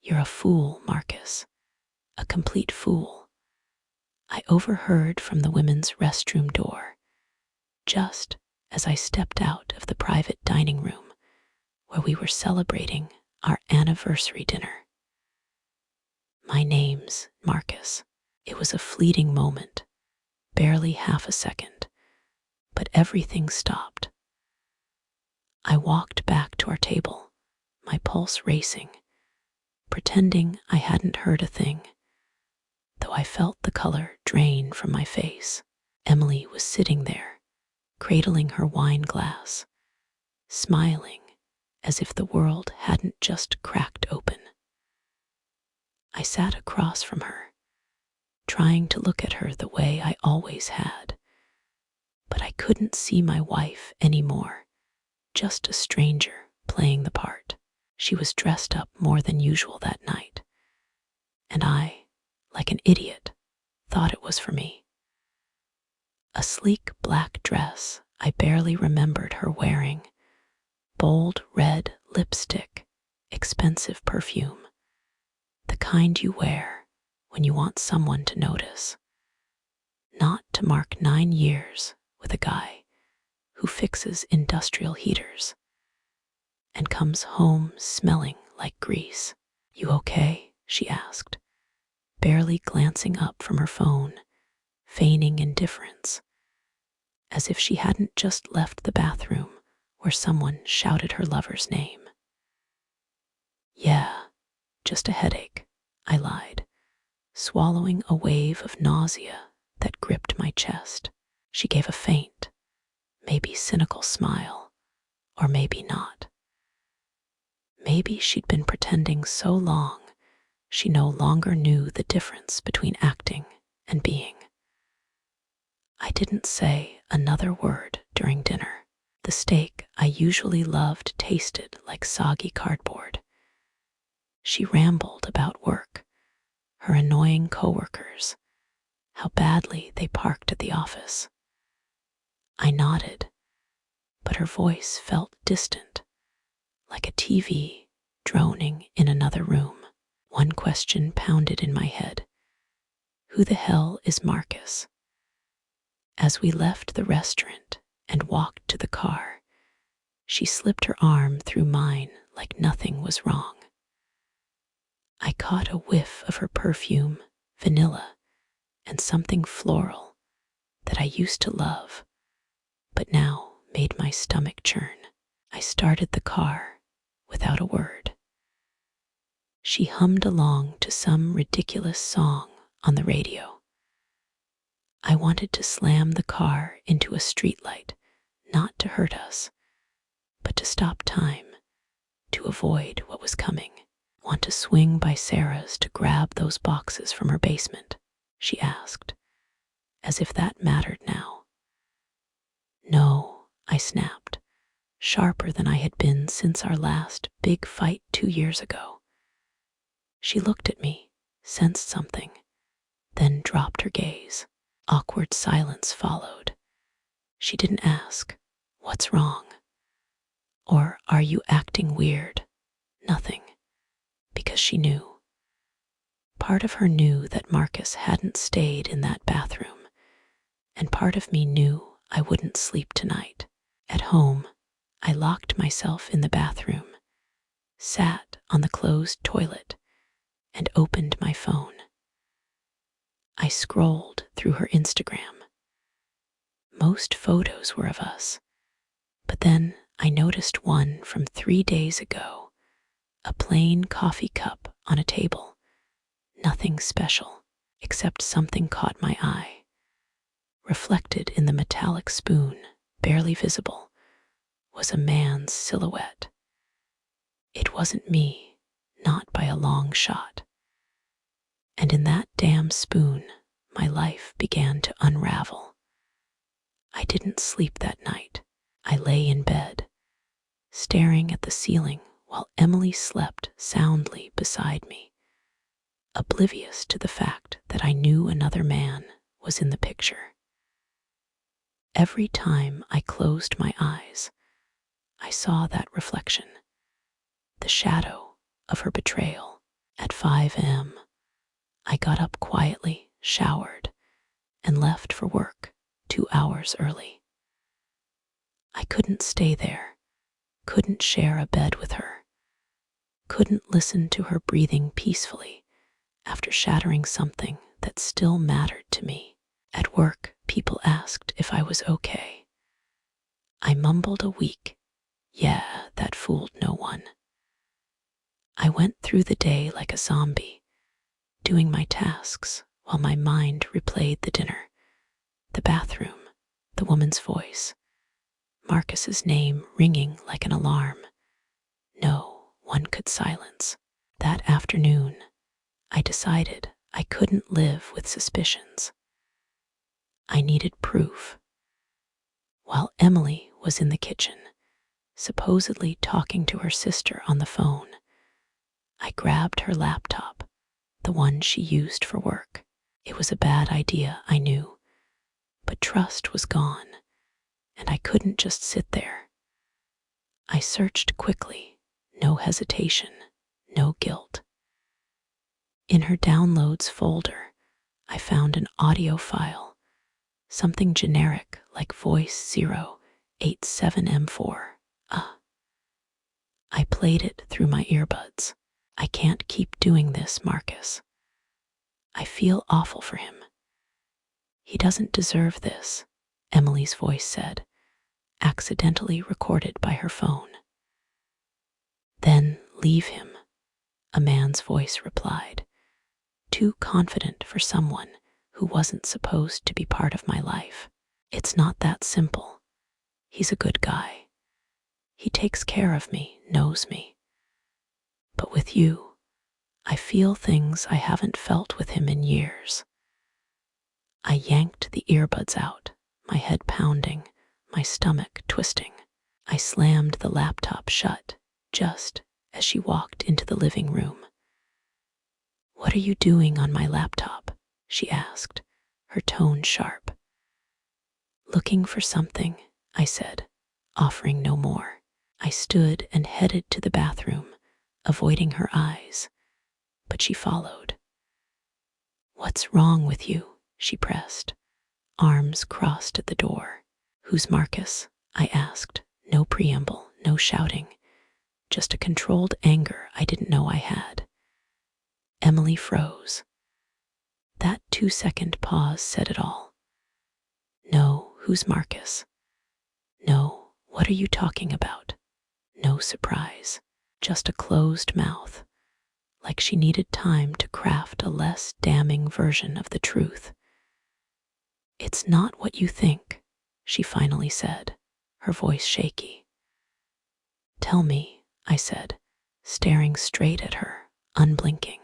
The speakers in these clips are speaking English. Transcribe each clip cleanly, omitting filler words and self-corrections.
"You're a fool, Marcus. A complete fool." I overheard from the women's restroom door, just as I stepped out of the private dining room where we were celebrating our anniversary dinner. "My name's Marcus." It was a fleeting moment, barely half a second, but everything stopped. I walked back to our table, my pulse racing, pretending I hadn't heard a thing, though I felt the color drain from my face. Emily was sitting there, cradling her wine glass, smiling as if the world hadn't just cracked open. I sat across from her, trying to look at her the way I always had, but I couldn't see my wife anymore, just a stranger playing the part. She was dressed up more than usual that night, and I, like an idiot, thought it was for me. A sleek black dress I barely remembered her wearing, bold red lipstick, expensive perfume, the kind you wear when you want someone to notice, not to mark 9 years with a guy who fixes industrial heaters and comes home smelling like grease. "You okay?" she asked, barely glancing up from her phone, feigning indifference, as if she hadn't just left the bathroom where someone shouted her lover's name. "Yeah, just a headache," I lied, swallowing a wave of nausea that gripped my chest. She gave a faint, maybe cynical smile, or maybe not. Maybe she'd been pretending so long she no longer knew the difference between acting and being. I didn't say another word during dinner. The steak I usually loved tasted like soggy cardboard. She rambled about work, her annoying coworkers, how badly they parked at the office. I nodded, but her voice felt distant, like a TV droning in another room. One question pounded in my head. Who the hell is Marcus? As we left the restaurant and walked to the car, she slipped her arm through mine like nothing was wrong. I caught a whiff of her perfume, vanilla, and something floral that I used to love, but now made my stomach churn. I started the car without a word. She hummed along to some ridiculous song on the radio. I wanted to slam the car into a streetlight, not to hurt us, but to stop time, to avoid what was coming. "Want to swing by Sarah's to grab those boxes from her basement?" she asked, as if that mattered now. "No," I snapped, sharper than I had been since our last big fight 2 years ago. She looked at me, sensed something, then dropped her gaze. Awkward silence followed. She didn't ask, "What's wrong?" or "Are you acting weird?" Nothing, because she knew. Part of her knew that Marcus hadn't stayed in that bathroom, and part of me knew I wouldn't sleep tonight. At home, I locked myself in the bathroom, sat on the closed toilet, and opened my phone. I scrolled through her Instagram. Most photos were of us, but then I noticed one from 3 days ago, a plain coffee cup on a table. Nothing special, except something caught my eye. Reflected in the metallic spoon, barely visible, was a man's silhouette. It wasn't me, not by a long shot. And in that damn spoon, my life began to unravel. I didn't sleep that night. I lay in bed, staring at the ceiling while Emily slept soundly beside me, oblivious to the fact that I knew another man was in the picture. Every time I closed my eyes, I saw that reflection, the shadow of her betrayal. 5 a.m. I got up quietly, showered, and left for work 2 hours early. I couldn't stay there, couldn't share a bed with her, couldn't listen to her breathing peacefully after shattering something that still mattered to me. At work, people asked if I was okay. I mumbled a weak, "Yeah, that fooled no one." I went through the day like a zombie, doing my tasks while my mind replayed the dinner, the bathroom, the woman's voice, Marcus's name ringing like an alarm. No one could silence. That afternoon, I decided I couldn't live with suspicions. I needed proof. While Emily was in the kitchen, supposedly talking to her sister on the phone, I grabbed her laptop, the one she used for work. It was a bad idea, I knew, but trust was gone, and I couldn't just sit there. I searched quickly, no hesitation, no guilt. In her downloads folder, I found an audio file, something generic like Voice 087M4. I played it through my earbuds. "I can't keep doing this, Marcus. I feel awful for him. He doesn't deserve this," Emily's voice said, accidentally recorded by her phone. "Then leave him," a man's voice replied, too confident for someone who wasn't supposed to be part of my life. "It's not that simple. He's a good guy. He takes care of me, knows me. But with you, I feel things I haven't felt with him in years." I yanked the earbuds out, my head pounding, my stomach twisting. I slammed the laptop shut just as she walked into the living room. "What are you doing on my laptop?" she asked, her tone sharp. "Looking for something," I said, offering no more. I stood and headed to the bathroom, avoiding her eyes, but she followed. "What's wrong with you?" she pressed, arms crossed at the door. "Who's Marcus?" I asked, no preamble, no shouting, just a controlled anger I didn't know I had. Emily froze. That 2-second pause said it all. "No, who's Marcus?" "No, what are you talking about?" No surprise, just a closed mouth, like she needed time to craft a less damning version of the truth. "It's not what you think," she finally said, her voice shaky. "Tell me," I said, staring straight at her, unblinking.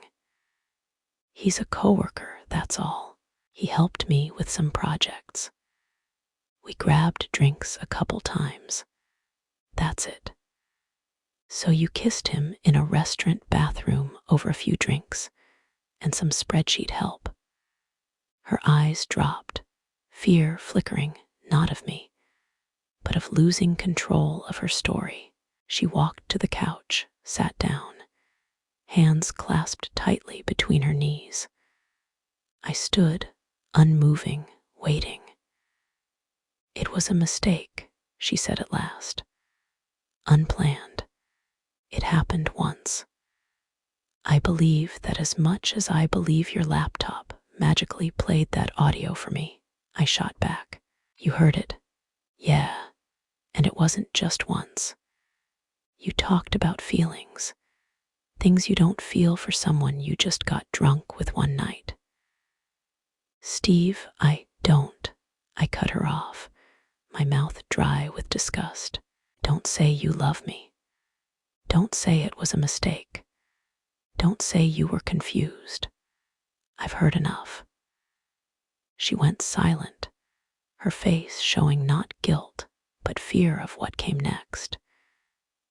"He's a coworker, that's all. He helped me with some projects. We grabbed drinks a couple times. That's it." "So you kissed him in a restaurant bathroom over a few drinks and some spreadsheet help." Her eyes dropped, fear flickering, not of me, but of losing control of her story. She walked to the couch, sat down, hands clasped tightly between her knees. I stood, unmoving, waiting. "It was a mistake," she said at last. "Unplanned. It happened once. I believe that as much as I believe your laptop magically played that audio for me," I shot back. "You heard it." "Yeah, and it wasn't just once. You talked about feelings, things you don't feel for someone you just got drunk with one night." "Steve, I don't." I cut her off, my mouth dry with disgust. "Don't say you love me. Don't say it was a mistake. Don't say you were confused. I've heard enough." She went silent, her face showing not guilt, but fear of what came next.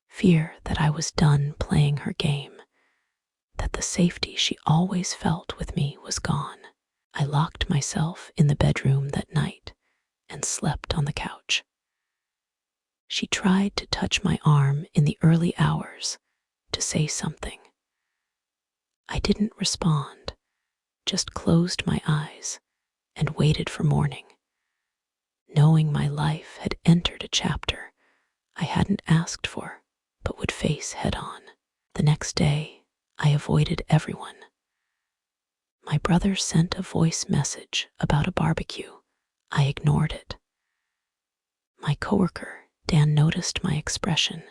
Fear that I was done playing her game, that the safety she always felt with me was gone. I locked myself in the bedroom that night and slept on the couch. She tried to touch my arm in the early hours, to say something. I didn't respond, just closed my eyes and waited for morning, knowing my life had entered a chapter I hadn't asked for but would face head on. The next day, I avoided everyone. My brother sent a voice message about a barbecue. I ignored it. My coworker, Dan, noticed my expression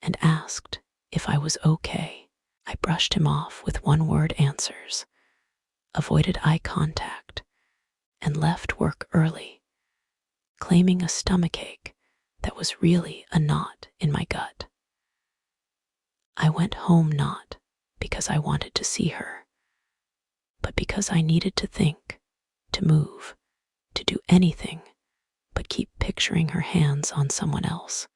and asked if I was okay. I brushed him off with one-word answers, avoided eye contact, and left work early, claiming a stomachache that was really a knot in my gut. I went home not because I wanted to see her, but because I needed to think, to move, to do anything but keep picturing her hands on someone else,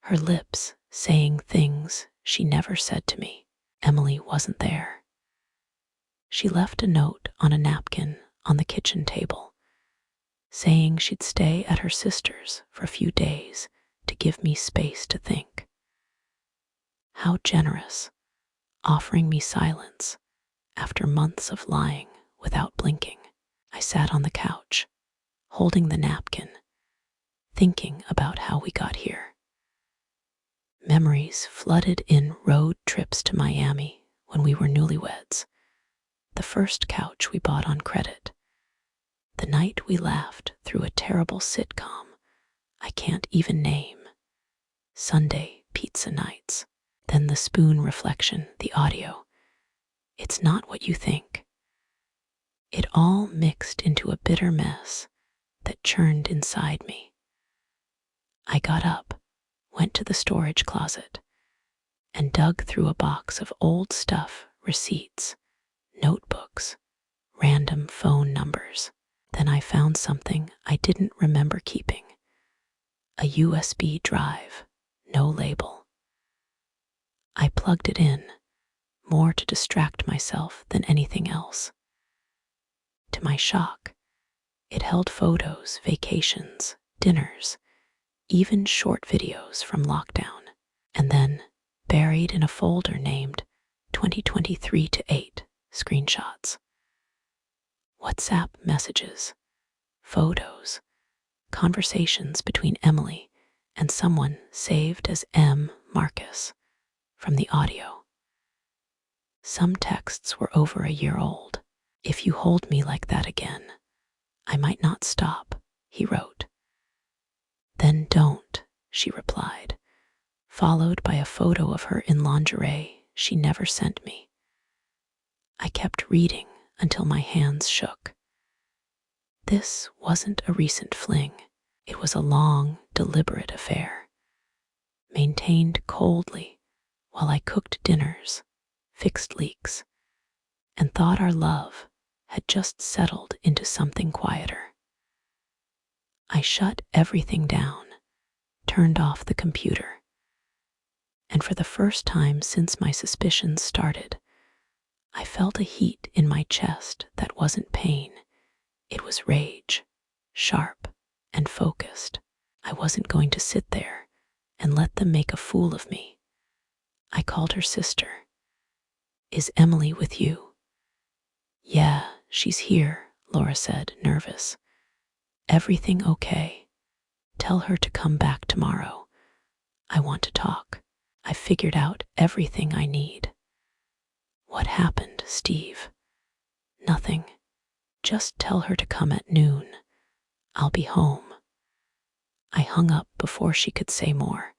her lips saying things she never said to me. Emily wasn't there. She left a note on a napkin on the kitchen table, saying she'd stay at her sister's for a few days to give me space to think. How generous, offering me silence after months of lying without blinking. I sat on the couch, holding the napkin, thinking about how we got here. Memories flooded in: road trips to Miami when we were newlyweds, the first couch we bought on credit, the night we laughed through a terrible sitcom I can't even name, Sunday pizza nights, then the spoon reflection, the audio. It's not what you think. It all mixed into a bitter mess that churned inside me. I got up, went to the storage closet, and dug through a box of old stuff, receipts, notebooks, random phone numbers. Then I found something I didn't remember keeping. A USB drive, no label. I plugged it in, more to distract myself than anything else. To my shock, it held photos, vacations, dinners, even short videos from lockdown, and then, buried in a folder named 2023-8 screenshots. WhatsApp messages, photos, conversations between Emily and someone saved as M. Marcus from the audio. Some texts were over a year old. If you hold me like that again, I might not stop, he wrote. Then don't, she replied, followed by a photo of her in lingerie she never sent me. I kept reading until my hands shook. This wasn't a recent fling. It was a long, deliberate affair, maintained coldly while I cooked dinners, fixed leaks, and thought our love had just settled into something quieter. I shut everything down, turned off the computer, and for the first time since my suspicions started, I felt a heat in my chest that wasn't pain. It was rage, sharp and focused. I wasn't going to sit there and let them make a fool of me. I called her sister. Is Emily with you? Yeah, she's here, Laura said, nervous. Everything okay? Tell her to come back tomorrow. I want to talk. I figured out everything I need. What happened, Steve? Nothing. Just tell her to come at noon. I'll be home. I hung up before she could say more.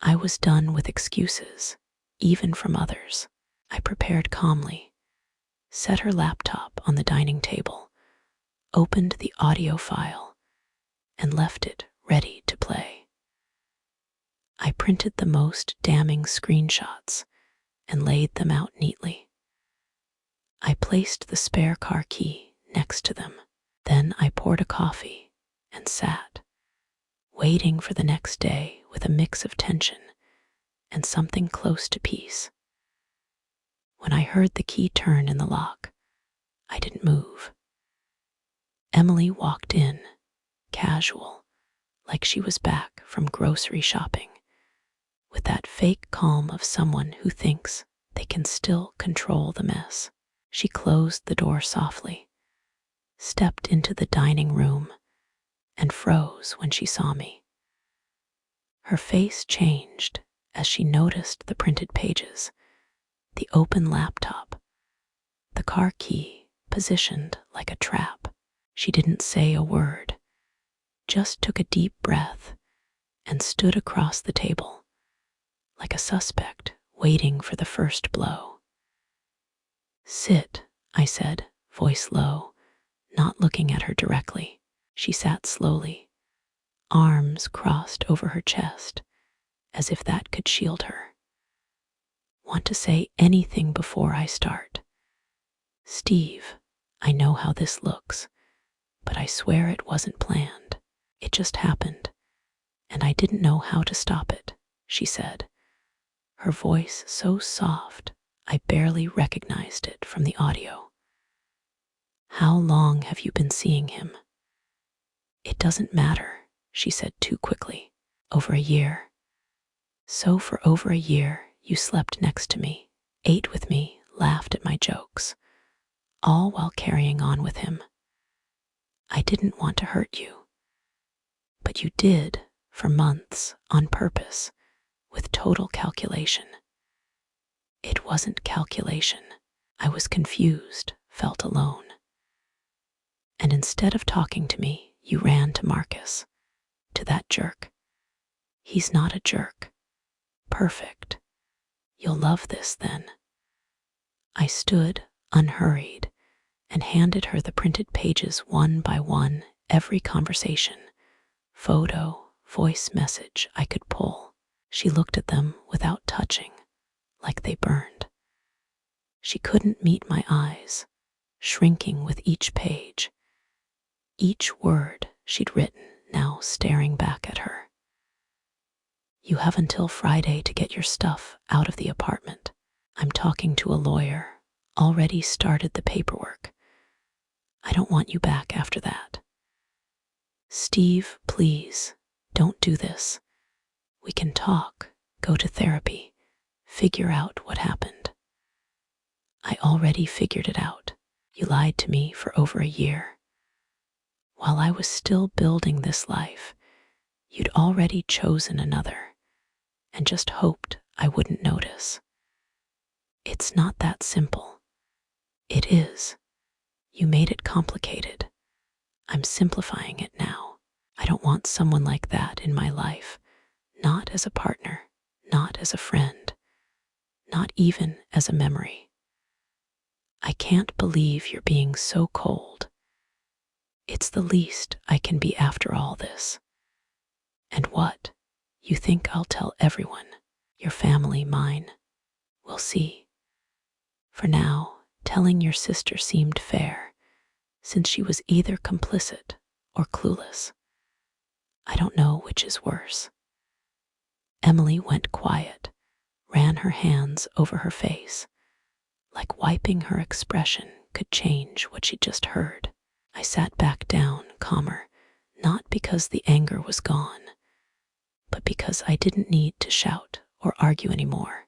I was done with excuses, even from others. I prepared calmly, set her laptop on the dining table, opened the audio file, and left it ready to play. I printed the most damning screenshots and laid them out neatly. I placed the spare car key next to them. Then I poured a coffee and sat, waiting for the next day with a mix of tension and something close to peace. When I heard the key turn in the lock, I didn't move. Emily walked in, casual, like she was back from grocery shopping, with that fake calm of someone who thinks they can still control the mess. She closed the door softly, stepped into the dining room, and froze when she saw me. Her face changed as she noticed the printed pages, the open laptop, the car key positioned like a trap. She didn't say a word, just took a deep breath and stood across the table, like a suspect waiting for the first blow. "Sit," I said, voice low, not looking at her directly. She sat slowly, arms crossed over her chest, as if that could shield her. "Want to say anything before I start? Steve, I know how this looks, but I swear it wasn't planned. It just happened, and I didn't know how to stop it," she said, her voice so soft I barely recognized it from the audio. "How long have you been seeing him?" "It doesn't matter," she said too quickly. "Over a year." "So for over a year, you slept next to me, ate with me, laughed at my jokes, all while carrying on with him. I didn't want to hurt you, but you did for months on purpose, with total calculation." "It wasn't calculation. I was confused, felt alone. And instead of talking to me, you ran to Marcus, to that jerk. He's not a jerk. Perfect. You'll love this then." I stood, unhurried, and handed her the printed pages one by one, every conversation, photo, voice message I could pull. She looked at them without touching, like they burned. She couldn't meet my eyes, shrinking with each page, each word she'd written now staring back at her. "You have until Friday to get your stuff out of the apartment. I'm talking to a lawyer, already started the paperwork. I don't want you back after that. Steve, please, don't do this. We can talk, go to therapy, figure out what happened." "I already figured it out. You lied to me for over a year. While I was still building this life, you'd already chosen another and just hoped I wouldn't notice. It's not that simple." "It is. You made it complicated. I'm simplifying it now. I don't want someone like that in my life, not as a partner, not as a friend, not even as a memory. I can't believe you're being so cold. It's the least I can be after all this. And what? You think I'll tell everyone? Your family, mine. We'll see. For now, telling your sister seemed fair, since she was either complicit or clueless. I don't know which is worse." Emily went quiet, ran her hands over her face, like wiping her expression could change what she'd just heard. I sat back down, calmer, not because the anger was gone, but because I didn't need to shout or argue anymore.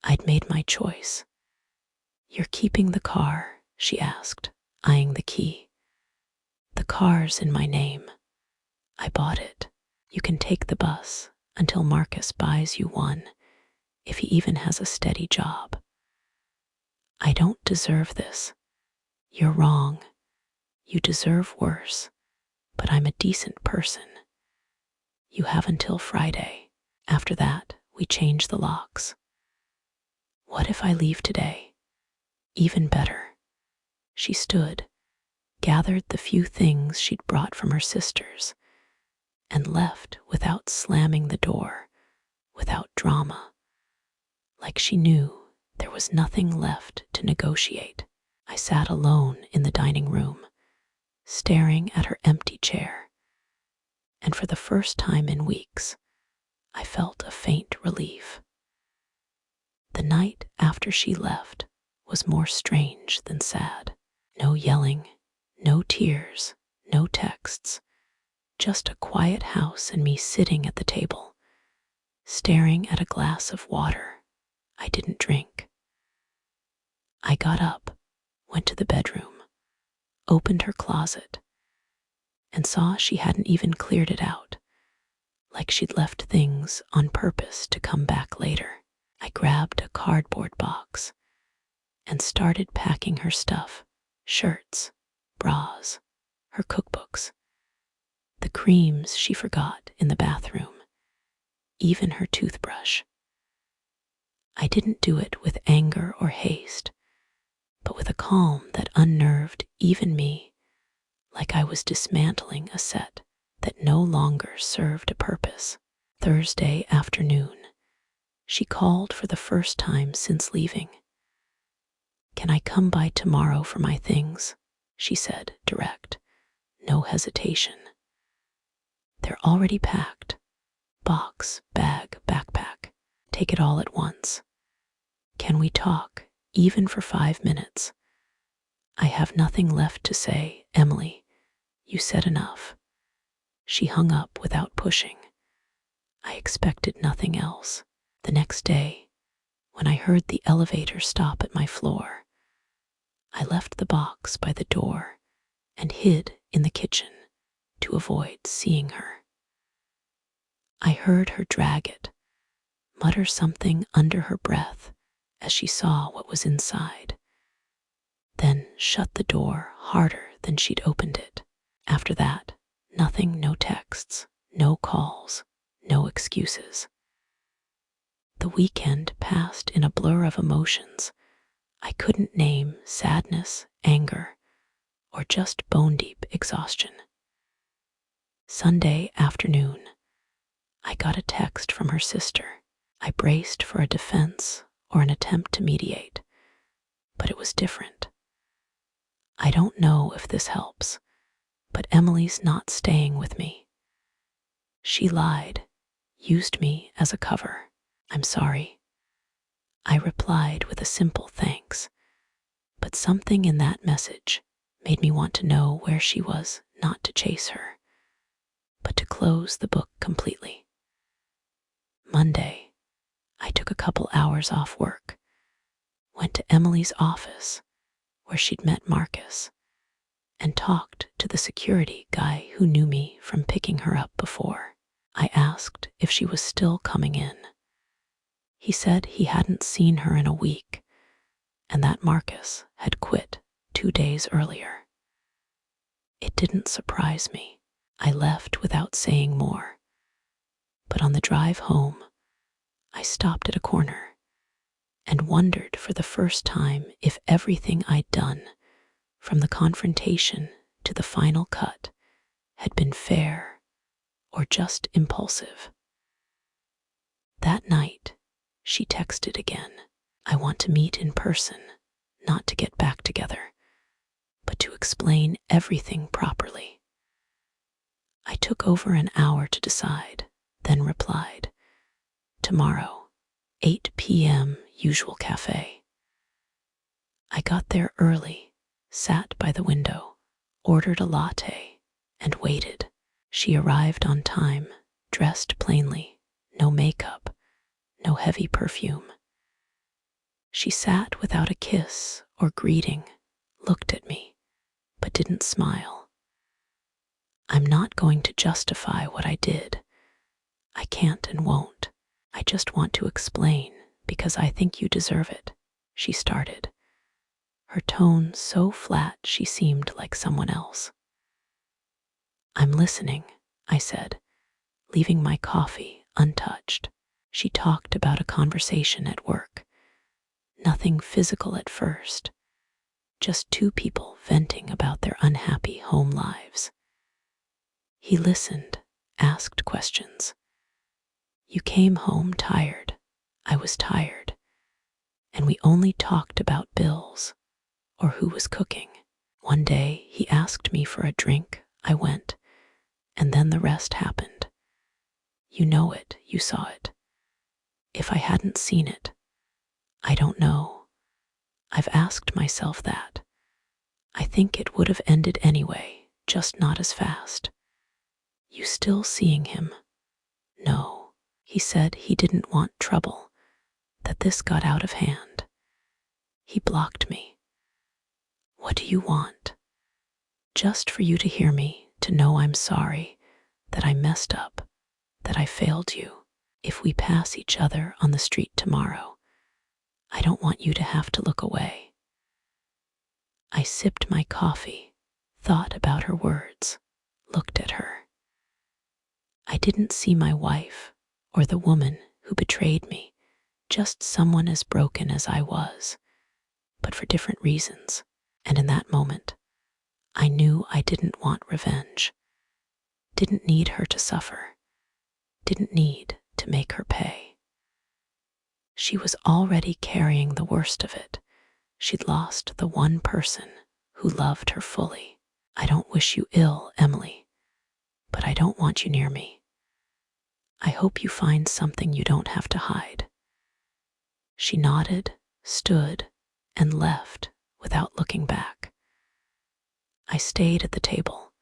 I'd made my choice. "You're keeping the car?" she asked, eyeing the key. "The car's in my name. I bought it. You can take the bus until Marcus buys you one, if he even has a steady job." "I don't deserve this. You're wrong. You deserve worse, but I'm a decent person. You have until Friday. After that, we change the locks." "What if I leave today?" "Even better." She stood, gathered the few things she'd brought from her sisters, and left without slamming the door, without drama, like she knew there was nothing left to negotiate. I sat alone in the dining room, staring at her empty chair, and for the first time in weeks, I felt a faint relief. The night after she left was more strange than sad. No yelling, no tears, no texts, just a quiet house and me sitting at the table, staring at a glass of water I didn't drink. I got up, went to the bedroom, opened her closet, and saw she hadn't even cleared it out, like she'd left things on purpose to come back later. I grabbed a cardboard box and started packing her stuff: shirts, bras, her cookbooks, the creams she forgot in the bathroom, even her toothbrush. I didn't do it with anger or haste, but with a calm that unnerved even me, like I was dismantling a set that no longer served a purpose. Thursday afternoon, she called for the first time since leaving. "Can I come by tomorrow for my things?" she said, direct, no hesitation. "They're already packed. Box, bag, backpack. Take it all at once. Can we talk, even for 5 minutes? I have nothing left to say, Emily. You said enough." She hung up without pushing. I expected nothing else. The next day, when I heard the elevator stop at my floor, I left the box by the door and hid in the kitchen to avoid seeing her. I heard her drag it, mutter something under her breath as she saw what was inside, then shut the door harder than she'd opened it. After that, nothing, no texts, no calls, no excuses. The weekend passed in a blur of emotions I couldn't name: sadness, anger, or just bone-deep exhaustion. Sunday afternoon, I got a text from her sister. I braced for a defense or an attempt to mediate, but it was different. "I don't know if this helps, but Emily's not staying with me. She lied, used me as a cover. I'm sorry." I replied with a simple thanks, but something in that message made me want to know where she was, not to chase her, but to close the book completely. Monday, I took a couple hours off work, went to Emily's office where she'd met Marcus, and talked to the security guy who knew me from picking her up before. I asked if she was still coming in. He said he hadn't seen her in a week, and that Marcus had quit 2 days earlier. It didn't surprise me. I left without saying more. But on the drive home, I stopped at a corner and wondered for the first time if everything I'd done, from the confrontation to the final cut, had been fair or just impulsive. That night, she texted again. "I want to meet in person, not to get back together, but to explain everything properly." I took over an hour to decide, then replied, "Tomorrow, 8 p.m., usual cafe." I got there early, sat by the window, ordered a latte, and waited. She arrived on time, dressed plainly, no makeup, no heavy perfume. She sat without a kiss or greeting, looked at me, but didn't smile. I'm not going to justify what I did. I can't and won't. I just want to explain because I think you deserve it, she started, her tone so flat she seemed like someone else. "I'm listening," I said, leaving my coffee untouched. She talked about a conversation at work. Nothing physical at first, just 2 people venting about their unhappy home lives. He listened, asked questions. "You came home tired. I was tired. And we only talked about bills or who was cooking. One day he asked me for a drink. I went, and then the rest happened. You know it, you saw it. If I hadn't seen it, I don't know. I've asked myself that. I think it would have ended anyway, just not as fast." "You still seeing him?" "No. He said he didn't want trouble, that this got out of hand. He blocked me. What do you want? Just for you to hear me, to know I'm sorry, that I messed up, that I failed you. If we pass each other on the street tomorrow, I don't want you to have to look away. I sipped my coffee, thought about her words, looked at her. I didn't see my wife or the woman who betrayed me, just someone as broken as I was, but for different reasons. And in that moment, I knew I didn't want revenge, didn't need her to suffer, didn't need to make her pay. She was already carrying the worst of it. She'd lost the one person who loved her fully. I don't wish you ill, Emily, but I don't want you near me. I hope you find something you don't have to hide. She nodded, stood, and left without looking back. I stayed at the table,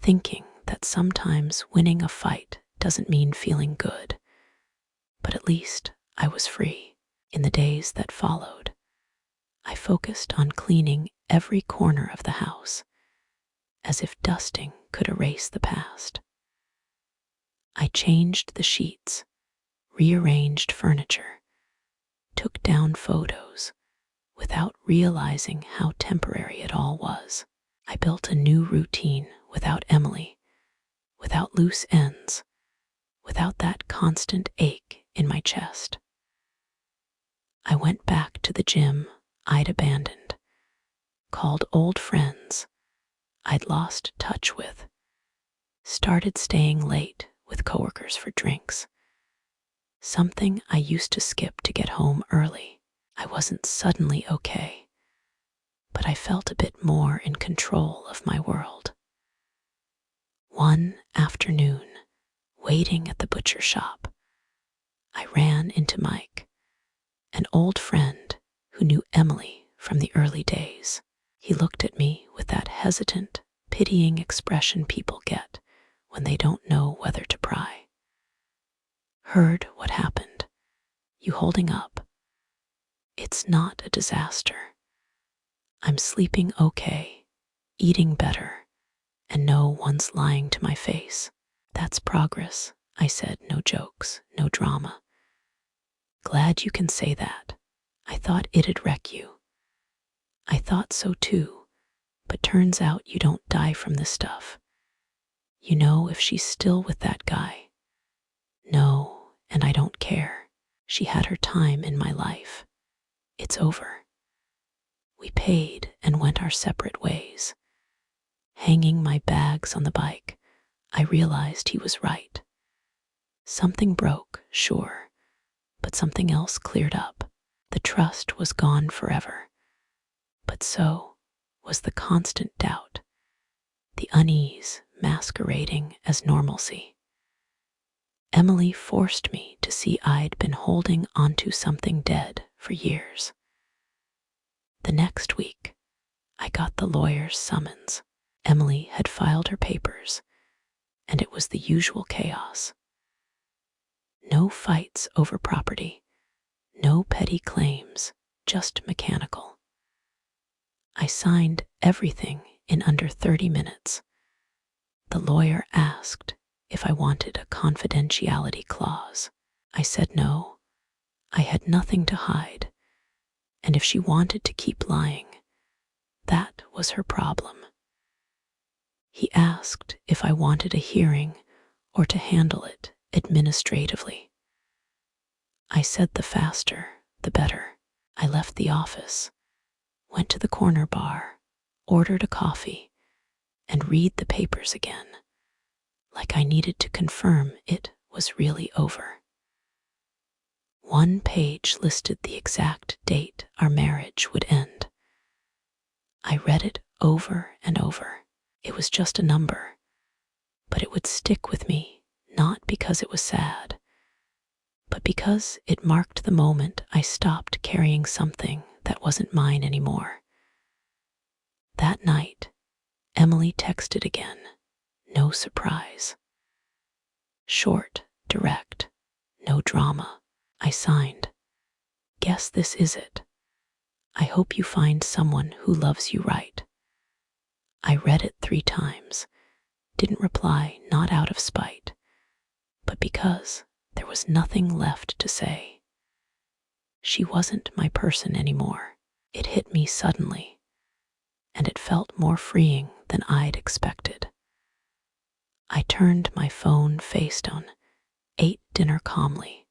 thinking that sometimes winning a fight doesn't mean feeling good, but at least I was free. In the days that followed, I focused on cleaning every corner of the house, as if dusting could erase the past. I changed the sheets, rearranged furniture, took down photos, without realizing how temporary it all was. I built a new routine without Emily, without loose ends, without that constant ache in my chest. I went back to the gym I'd abandoned, called old friends I'd lost touch with, started staying late with coworkers for drinks, something I used to skip to get home early. I wasn't suddenly okay, but I felt a bit more in control of my world. One afternoon, waiting at the butcher shop, I ran into Mike, an old friend who knew Emily from the early days. He looked at me with that hesitant, pitying expression people get when they don't know whether to pry. Heard what happened? You holding up? It's not a disaster. I'm sleeping okay, eating better, and no one's lying to my face. That's progress, I said, no jokes, no drama. Glad you can say that. I thought it'd wreck you. I thought so too, but turns out you don't die from this stuff. You know if she's still with that guy? No, and I don't care. She had her time in my life. It's over. We paid and went our separate ways. Hanging my bags on the bike, I realized he was right. Something broke, sure, but something else cleared up. The trust was gone forever, but so was the constant doubt, the unease masquerading as normalcy. Emily forced me to see I'd been holding onto something dead for years. The next week, I got the lawyer's summons. Emily had filed her papers, and it was the usual chaos. No fights over property, no petty claims, just mechanical. I signed everything in under 30 minutes. The lawyer asked if I wanted a confidentiality clause. I said no. I had nothing to hide, and if she wanted to keep lying, that was her problem. He asked if I wanted a hearing or to handle it administratively. I said the faster, the better. I left the office, went to the corner bar, ordered a coffee, and read the papers again, like I needed to confirm it was really over. One page listed the exact date our marriage would end. I read it over and over. It was just a number, but it would stick with me, not because it was sad, but because it marked the moment I stopped carrying something that wasn't mine anymore. That night, Emily texted again, no surprise. Short, direct, no drama. I signed. Guess this is it. I hope you find someone who loves you right. I read it 3 times, didn't reply, not out of spite, but because there was nothing left to say. She wasn't my person anymore. It hit me suddenly, and it felt more freeing than I'd expected. I turned my phone face down, ate dinner calmly,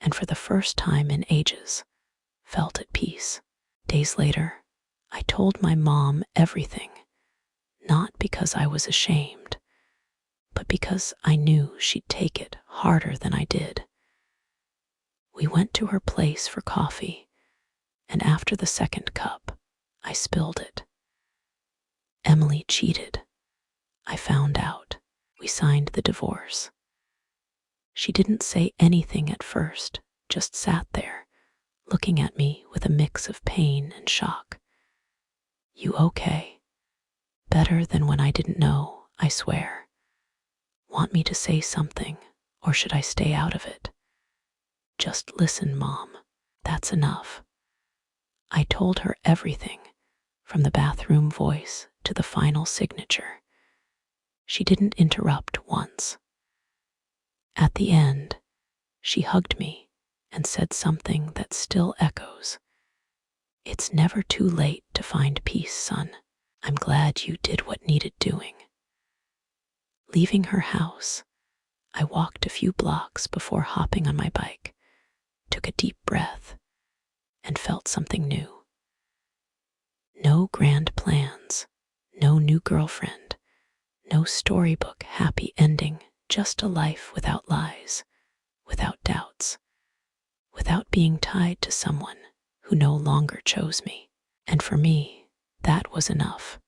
and for the first time in ages, felt at peace. Days later, I told my mom everything, not because I was ashamed, but because I knew she'd take it harder than I did. We went to her place for coffee, and after the second cup, I spilled it. Emily cheated. I found out. We signed the divorce. She didn't say anything at first, just sat there, looking at me with a mix of pain and shock. You okay? Better than when I didn't know, I swear. Want me to say something, or should I stay out of it? Just listen, Mom. That's enough. I told her everything, from the bathroom voice to the final signature. She didn't interrupt once. At the end, she hugged me and said something that still echoes. It's never too late to find peace, son. I'm glad you did what needed doing. Leaving her house, I walked a few blocks before hopping on my bike, took a deep breath, and felt something new. No grand plans, no new girlfriend, no storybook happy ending, just a life without lies, without doubts, without being tied to someone who no longer chose me. And for me, that was enough.